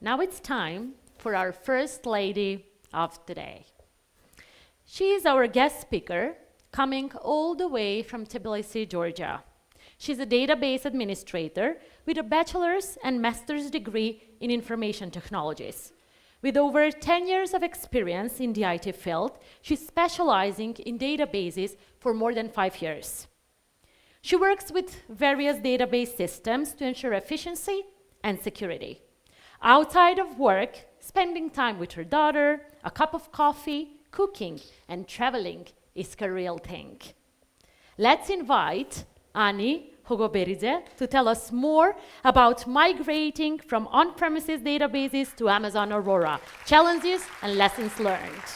Now it's time for our first lady of the day. She is our guest speaker, coming all the way from Tbilisi, Georgia. She's a database administrator with a bachelor's and master's degree in information technologies. With over 10 years of experience in the IT field, she's specializing in databases for more than 5 years. She works with various database systems to ensure efficiency and security. Outside of work, spending time with her daughter, a cup of coffee, cooking, and traveling is her real thing. Let's invite Ani Ghoghoberidze to tell us more about migrating from on-premises databases to Amazon Aurora, challenges and lessons learned.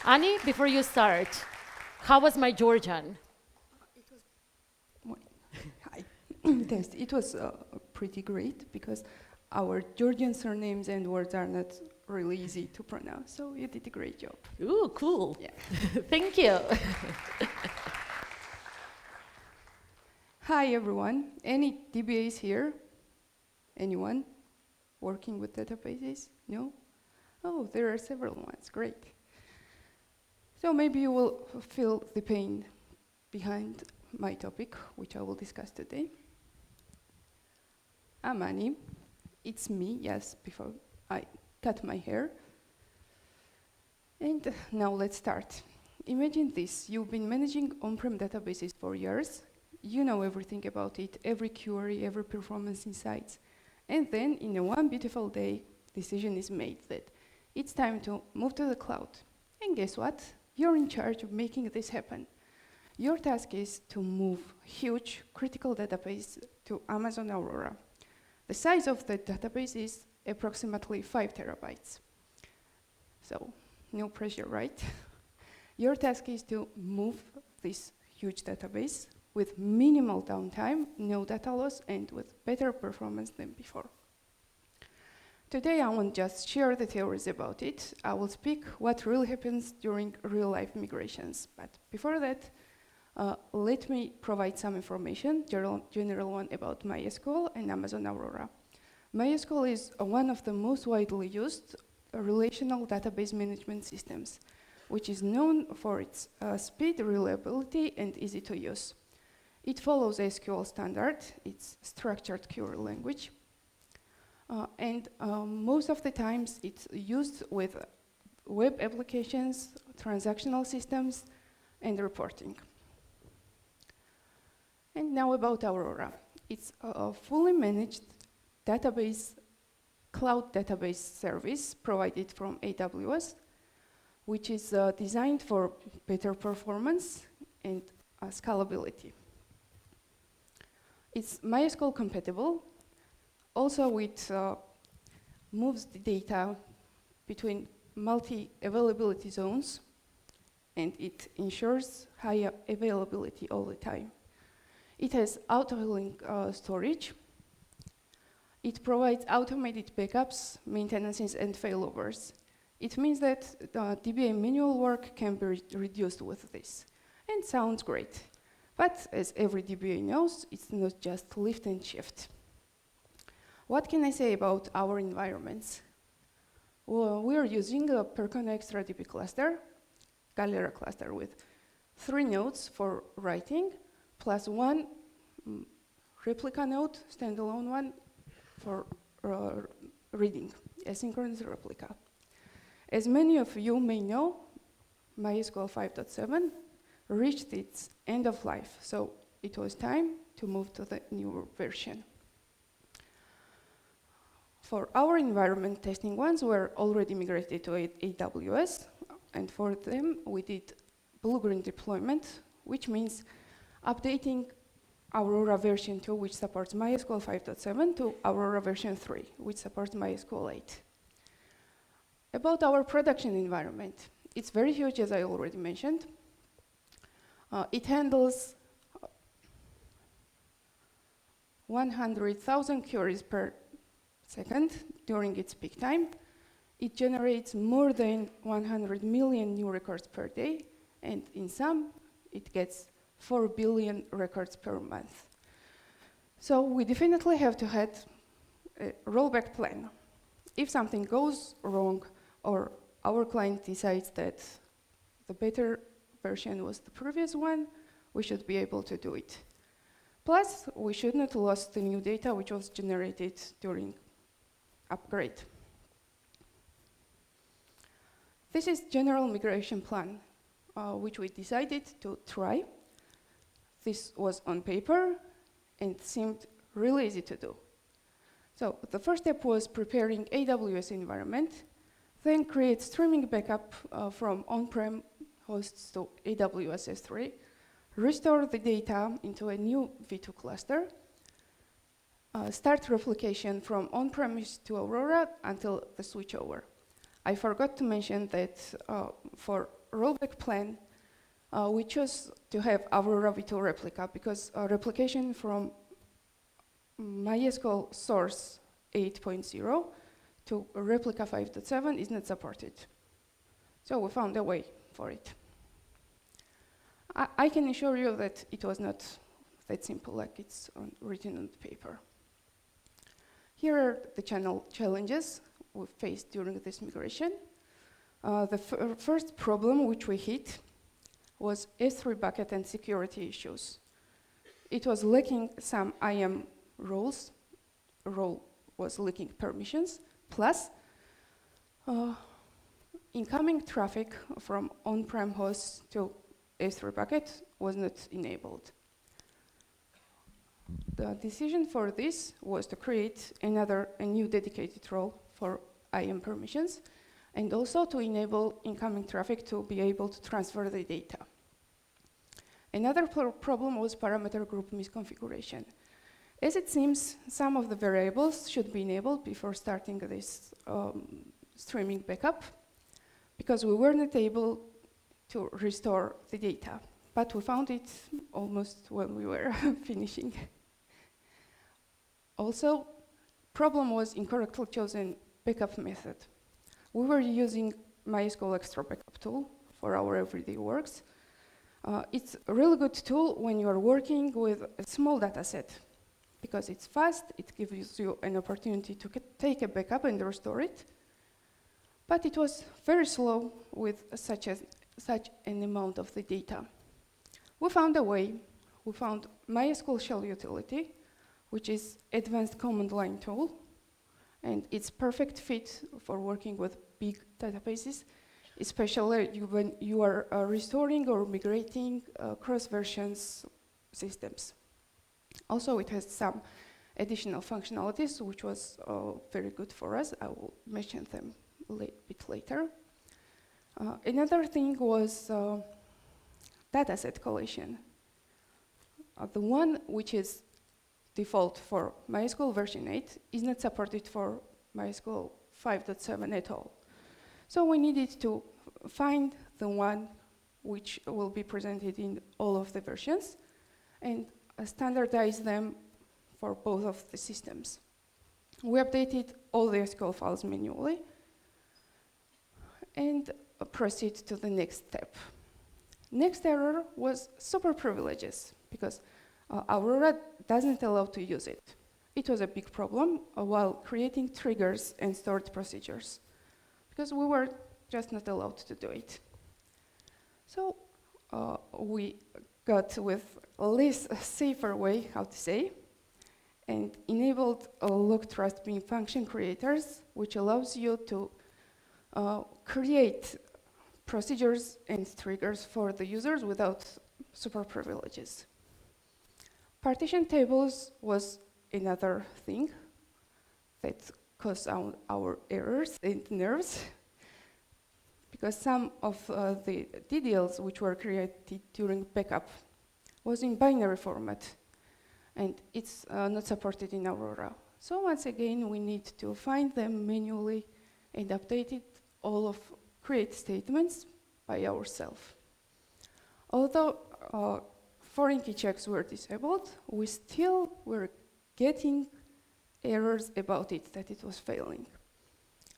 Ani, before you start, how was my Georgian? Hi. It was pretty great because our Georgian surnames and words are not really easy to pronounce, so you did a great job. Ooh, cool. Yeah. Thank you. Hi, everyone. Any DBAs here? Anyone working with databases? No? Oh, there are several ones. Great. So maybe you will feel the pain behind my topic, which I will discuss today. I'm Ani. It's me, yes, before I cut my hair. And now let's start. Imagine this. You've been managing on-prem databases for years. You know everything about it, every query, every performance insights. And then, in a one beautiful day, decision is made that it's time to move to the cloud. And guess what? You're in charge of making this happen. Your task is to move huge, critical database to Amazon Aurora. The size of the database is approximately 5 terabytes. So, no pressure, right? Your task is to move this huge database with minimal downtime, no data loss, and with better performance than before. Today, I won't just share the theories about it. I will speak what really happens during real-life migrations. But before that, let me provide some information, general one about MySQL and Amazon Aurora. MySQL is one of the most widely used relational database management systems, which is known for its speed, reliability, and easy to use. It follows SQL standard, it's structured query language, and most of the times it's used with web applications, transactional systems, and reporting. And now about Aurora. It's a fully managed database, cloud database service provided from AWS, which is designed for better performance and scalability. It's MySQL compatible. Also, it moves the data between multi-availability zones, and it ensures high availability all the time. It has auto-healing storage. It provides automated backups, maintenances, and failovers. It means that DBA manual work can be reduced with this, and sounds great. But as every DBA knows, it's not just lift and shift. What can I say about our environments? Well, we are using a Percona Extra DB cluster, Galera cluster with 3 nodes for writing, plus 1 replica node, standalone one, for reading, asynchronous replica. As many of you may know, MySQL 5.7 reached its end of life, so it was time to move to the newer version. For our environment testing ones were already migrated to AWS, and for them we did blue-green deployment, which means updating Aurora version 2, which supports MySQL 5.7, to Aurora version 3, which supports MySQL 8. About our production environment, it's very huge, as I already mentioned. It handles 100,000 queries per second during its peak time. It generates more than 100 million new records per day, and in sum, it gets 4 billion records per month. So we definitely have to have a rollback plan. if something goes wrong or our client decides that the better version was the previous one, we should be able to do it. Plus, we should not lose the new data which was generated during upgrade. This is general migration plan, which we decided to try. This was on paper and seemed really easy to do. So the first step was preparing AWS environment, then create streaming backup from on-prem hosts to AWS S3, restore the data into a new V2 cluster, start replication from on-premise to Aurora until the switchover. I forgot to mention that for rollback plan, we chose to have Aurora V2 replica because replication from MySQL source 8.0 to replica 5.7 is not supported. So we found a way for it. I can assure you that it was not that simple like it's written on the paper. Here are the challenges we faced during this migration. The first problem which we hit was S3 bucket and security issues. It was lacking some IAM roles. A role was lacking permissions, plus incoming traffic from on-prem hosts to S3 bucket was not enabled. The decision for this was to create a new dedicated role for IAM permissions, and also to enable incoming traffic to be able to transfer the data. Another problem was parameter group misconfiguration. As it seems, some of the variables should be enabled before starting this streaming backup, because we were not able to restore the data, but we found it almost when we were finishing. Also, problem was incorrectly chosen backup method. We were using MySQL Extra Backup tool for our everyday works. It's a really good tool when you are working with a small data set, because it's fast, it gives you an opportunity to take a backup and restore it. But it was very slow with such an amount of the data. We found a way. We found MySQL shell utility, which is advanced command line tool, and it's perfect fit for working with big databases, especially when you are restoring or migrating cross-versions systems. Also, it has some additional functionalities, which was very good for us. I will mention them a bit later. Another thing was dataset collation. The one which is default for MySQL version 8 is not supported for MySQL 5.7 at all. So we needed to find the one which will be presented in all of the versions and standardize them for both of the systems. We updated all the SQL files manually and proceed to the next step. Next error was super privileges, because Aurora doesn't allow to use it. It was a big problem while creating triggers and stored procedures, because we were just not allowed to do it. So we got with a less safer way, how to say, and enabled log trust beam function creators, which allows you to create procedures and triggers for the users without super privileges. Partition tables was another thing that caused our errors and nerves, because some of the DDLs which were created during backup was in binary format, and it's not supported in Aurora. So once again, we need to find them manually and update it, all of create statements by ourselves. Although foreign key checks were disabled, we still were getting errors about it, that it was failing.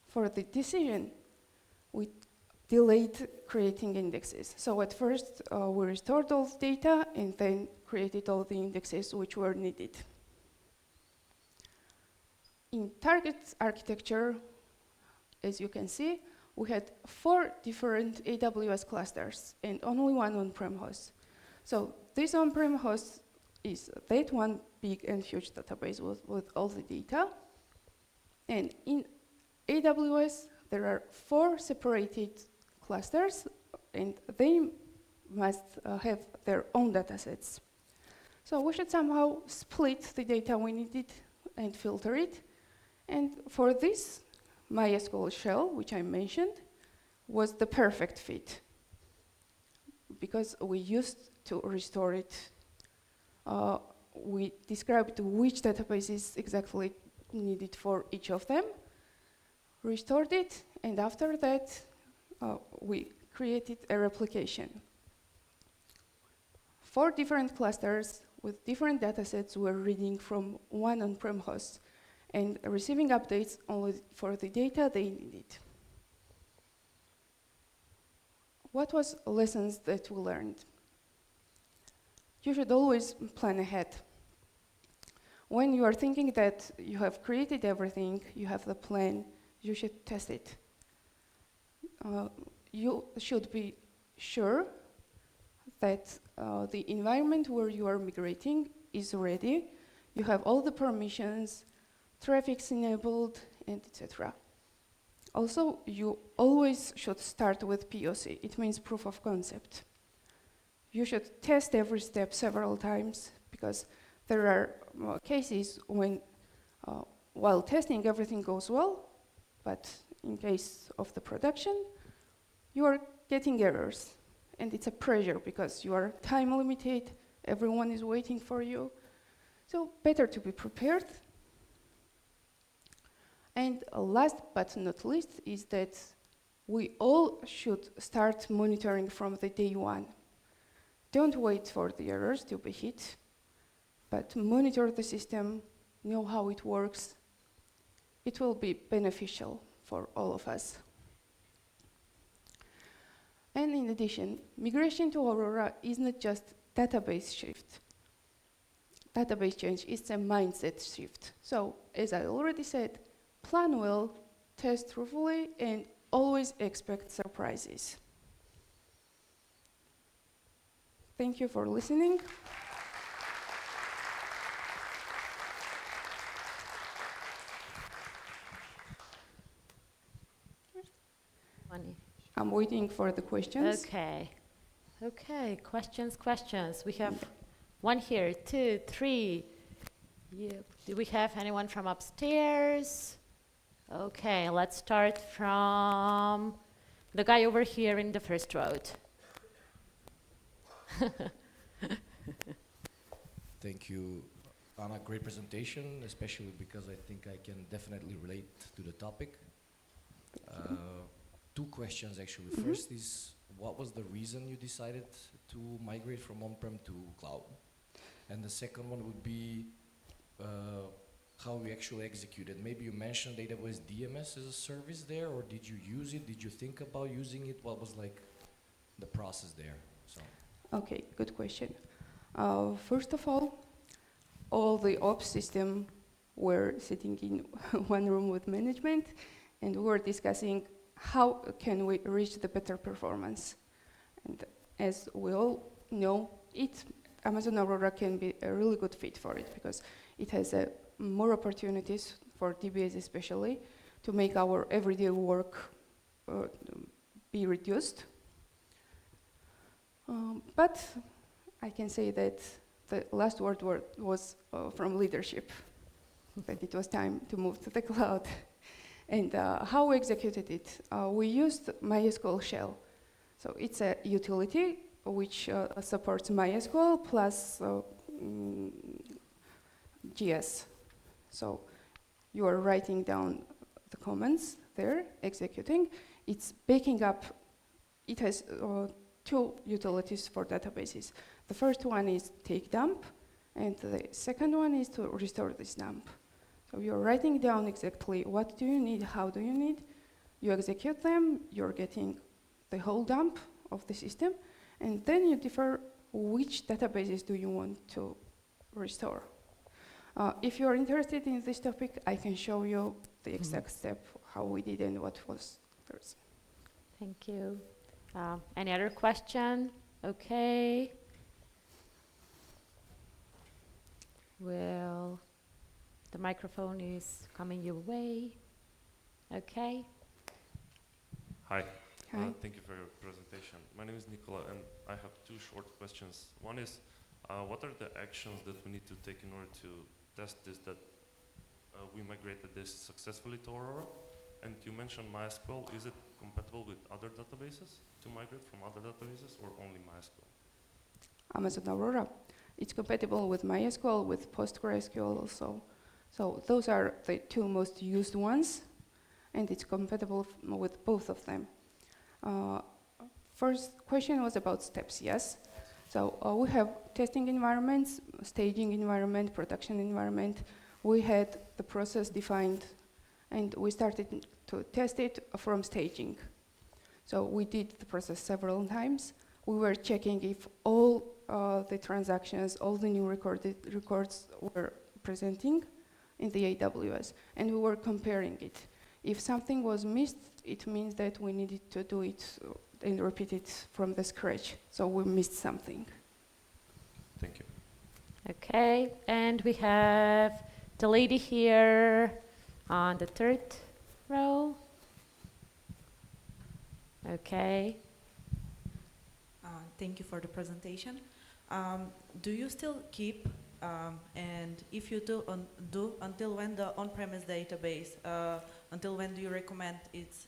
For the decision, we delayed creating indexes. So at first, we restored all the data and then created all the indexes which were needed. In target architecture, as you can see, we had 4 different AWS clusters and only one on-prem host. So this on-prem host is that one big and huge database with all the data. And in AWS, there are 4 separated clusters, and they must have their own datasets. So we should somehow split the data we needed and filter it. And for this, MySQL shell, which I mentioned, was the perfect fit, because we used to restore it. We described which databases exactly needed for each of them, restored it, and after that, we created a replication. 4 different clusters with different datasets were reading from one on-prem host and receiving updates only for the data they needed. What was lessons that we learned? You should always plan ahead. When you are thinking that you have created everything, you have the plan, you should test it. You should be sure that the environment where you are migrating is ready. You have all the permissions, traffic's enabled, and etc. Also, you always should start with POC. It means proof of concept. You should test every step several times, because there are cases when, while testing, everything goes well, but in case of the production, you are getting errors. And it's a pressure, because you are time limited, everyone is waiting for you. So better to be prepared. And last but not least is that we all should start monitoring from the day one. Don't wait for the errors to be hit, but monitor the system, know how it works. It will be beneficial for all of us. And in addition, migration to Aurora is not just database shift. Database change is a mindset shift. So, as I already said, plan well, test truthfully, and always expect surprises. Thank you for listening. I'm waiting for the questions. Okay. Okay, questions. We have one here, 2, 3. Yep. Do we have anyone from upstairs? Okay, let's start from the guy over here in the first row. Thank you, Anna. Great presentation, especially because I think I can definitely relate to the topic. 2 questions, actually. First is, what was the reason you decided to migrate from on-prem to cloud? And the second one would be how you actually executed. Maybe you mentioned AWS DMS as a service there, or did you use it? Did you think about using it? What was like the process there? So. Okay, good question. First of all the ops system were sitting in one room with management, and we were discussing how can we reach the better performance. And as we all know, Amazon Aurora can be a really good fit for it, because it has more opportunities for DBAs especially to make our everyday work be reduced. But I can say that the last word was from leadership, that it was time to move to the cloud. And how we executed it, we used MySQL shell. So it's a utility which supports MySQL plus GS. So you are writing down the commands there, executing. It's backing up. It has 2 utilities for databases. The first one is take dump, and the second one is to restore this dump. So you're writing down exactly what do you need, how do you need. You execute them, you're getting the whole dump of the system, and then you defer which databases do you want to restore. If you're interested in this topic, I can show you the exact step how we did and what was first. Thank you. Any other question? Okay. Well, the microphone is coming your way. Okay. Hi. Hi. Thank you for your presentation. My name is Nicola, and I have two short questions. One is, what are the actions that we need to take in order to test this, that we migrated this successfully to Aurora? And you mentioned MySQL. Is it compatible with other databases to migrate from other databases, or only MySQL? Amazon Aurora. It's compatible with MySQL, with PostgreSQL also. So those are the two most used ones, and it's compatible with both of them. First question was about steps, yes. So we have testing environments, staging environment, production environment. We had the process defined, and we started to test it from staging. So we did the process several times. We were checking if all the transactions, all the new records were presenting in the AWS, and we were comparing it. If something was missed, it means that we needed to do it and repeat it from the scratch. So we missed something. Thank you. Okay, and we have the lady here on the third row. Okay. Thank you for the presentation. Do you still keep, and if you do, until when the on-premise database, until when do you recommend it's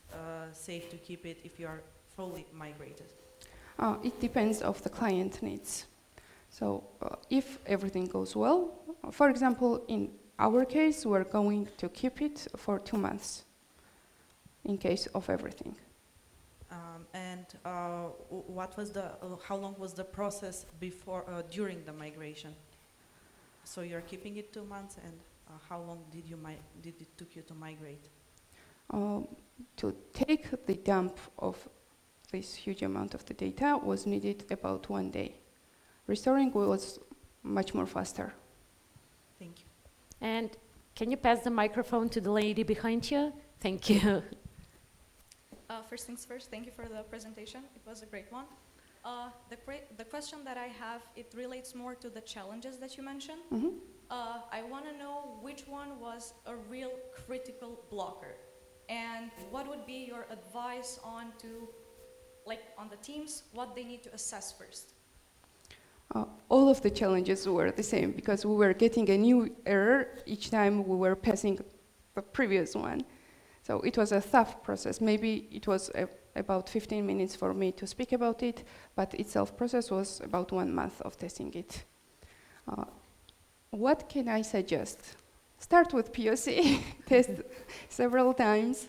safe to keep it if you are fully migrated? It depends of the client needs. So if everything goes well, for example, in our case, we're going to keep it for 2 months in case of everything. What was the, how long was the process before, during the migration? So you're keeping it 2 months, and how long did it took you to migrate? To take the dump of this huge amount of the data was needed about 1 day. Restoring was much more faster. Thank you. And can you pass the microphone to the lady behind you? Thank you. First things first, thank you for the presentation. It was a great one. The question that I have, it relates more to the challenges that you mentioned. Mm-hmm. I want to know which one was a real critical blocker, and what would be your advice on the teams, what they need to assess first? All of the challenges were the same because we were getting a new error each time we were passing the previous one. So it was a tough process. Maybe it was about 15 minutes for me to speak about it, but itself process was about 1 month of testing it. What can I suggest? Start with POC, test several times,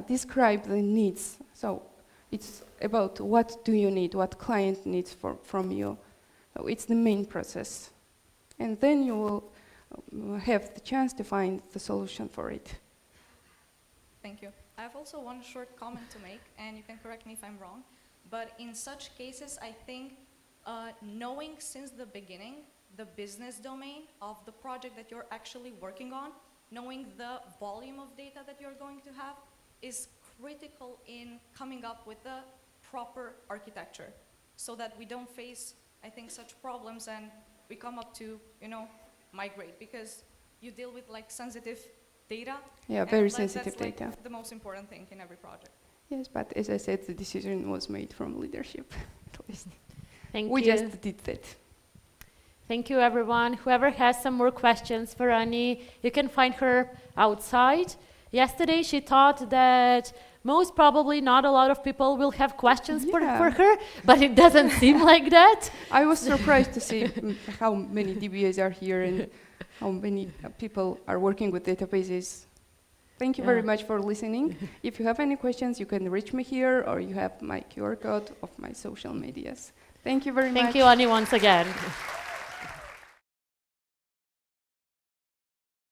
describe the needs. So it's about what do you need, what client needs from you. So it's the main process. And then you will have the chance to find the solution for it. Thank you. I have also one short comment to make, and you can correct me if I'm wrong, but in such cases, I think knowing since the beginning the business domain of the project that you're actually working on, knowing the volume of data that you're going to have is critical in coming up with the proper architecture so that we don't face, I think, such problems and we come up to, migrate, because you deal with sensitive data. Yeah, very sensitive data. That's the most important thing in every project. Yes, but as I said, the decision was made from leadership, at least. Thank you. We just did that. Thank you, everyone. Whoever has some more questions for Annie, you can find her outside. Yesterday, she thought that most probably not a lot of people will have questions for her, but it doesn't seem like that. I was surprised to see how many DBAs are here and how many people are working with databases. Thank you very much for listening. If you have any questions, you can reach me here, or you have my QR code of my social medias. Thank you very much. Thank you, Annie, once again.